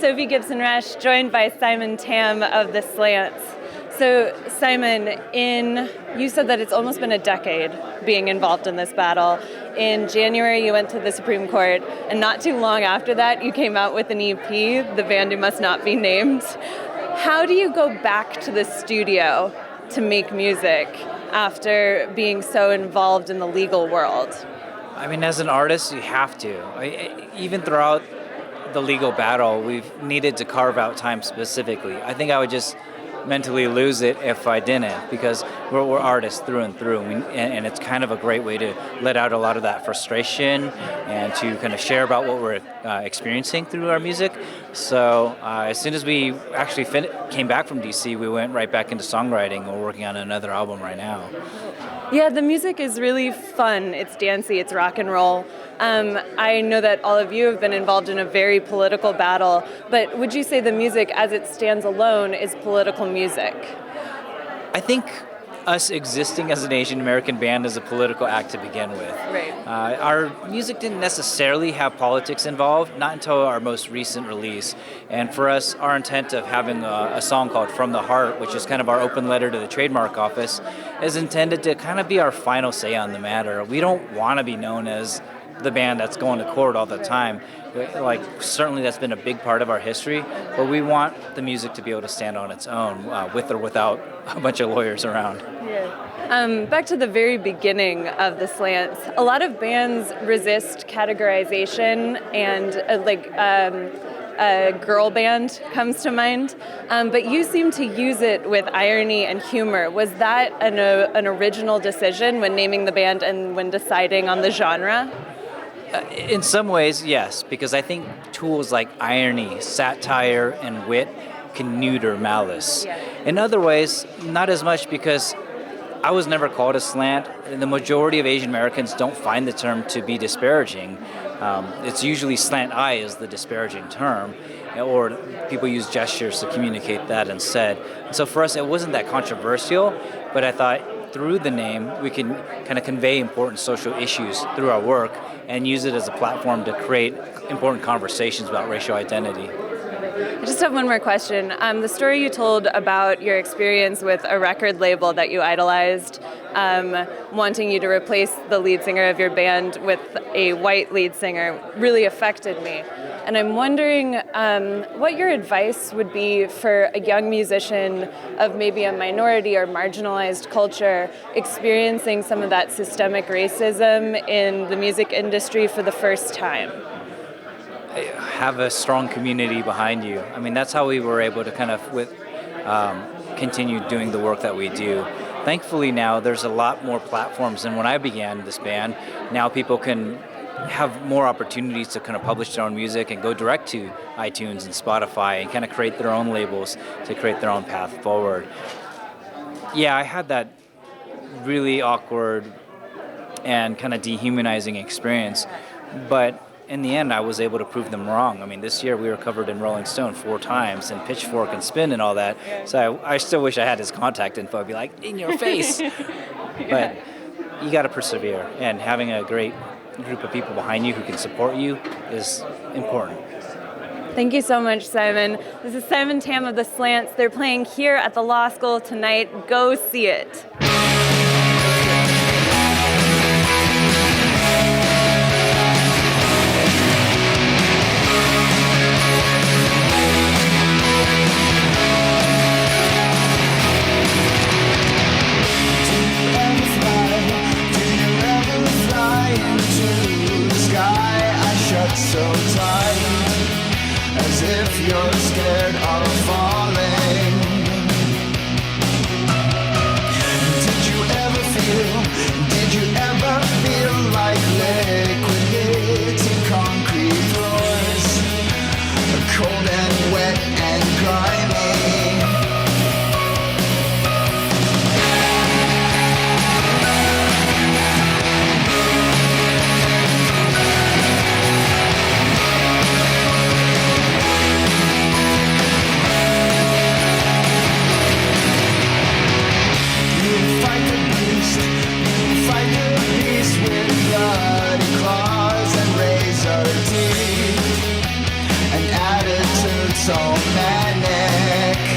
Sophie Gibson Rush, joined by Simon Tam of the Slants. So, Simon, you said that it's almost been a decade being involved in this battle. In January, you went to the Supreme Court, and not too long after that, you came out with an EP, The Band Who Must Not Be Named. How do you go back to the studio to make music after being so involved in the legal world? I mean, as an artist, you have to. Even throughout the legal battle, we've needed to carve out time specifically. I think I would just mentally lose it if I didn't, because we're artists through and through, and it's kind of a great way to let out a lot of that frustration and to kind of share about what we're experiencing through our music. So as soon as we actually came back from DC, we went right back into songwriting. We're working on another album right now. Yeah, the music is really fun. It's dancey, it's rock and roll. I know that all of you have been involved in a very political battle, but would you say the music as it stands alone is political music? I think us existing as an Asian American band is a political act to begin with. Right. Our music didn't necessarily have politics involved, not until our most recent release. And for us, our intent of having a song called From the Heart, which is kind of our open letter to the trademark office, is intended to kind of be our final say on the matter. We don't want to be known as the band that's going to court all the time. Certainly that's been a big part of our history, but we want the music to be able to stand on its own, with or without a bunch of lawyers around. Yeah. Back to the very beginning of the Slants, a lot of bands resist categorization, and a girl band comes to mind, but you seem to use it with irony and humor. Was that an original decision when naming the band and when deciding on the genre? In some ways, yes, because I think tools like irony, satire, and wit can neuter malice. Yeah. In other ways, not as much, because I was never called a slant, and the majority of Asian Americans don't find the term to be disparaging. It's usually slant eye is the disparaging term, or people use gestures to communicate that instead. And so for us, it wasn't that controversial, but I thought through the name, we can kind of convey important social issues through our work and use it as a platform to create important conversations about racial identity. I just have one more question. The story you told about your experience with a record label that you idolized, wanting you to replace the lead singer of your band with a white lead singer, really affected me. And I'm wondering what your advice would be for a young musician of maybe a minority or marginalized culture experiencing some of that systemic racism in the music industry for the first time. Have a strong community behind you. I mean, that's how we were able to kind of continue doing the work that we do. Thankfully now there's a lot more platforms than when I began this band. Now people can have more opportunities to kind of publish their own music and go direct to iTunes and Spotify and kind of create their own labels to create their own path forward. Yeah, I had that really awkward and kind of dehumanizing experience, but in the end, I was able to prove them wrong. I mean, this year we were covered in Rolling Stone 4 times and Pitchfork and Spin and all that. So I still wish I had his contact info. I'd be like, in your face. But you got to persevere, and having a great group of people behind you who can support you is important. Thank you so much, Simon. This is Simon Tam of the Slants. They're playing here at the Law School tonight. Go see it. So tight, as if you're scared of falling. Did you ever feel like liquid hitting concrete floors, cold and wet and grimy? so manic.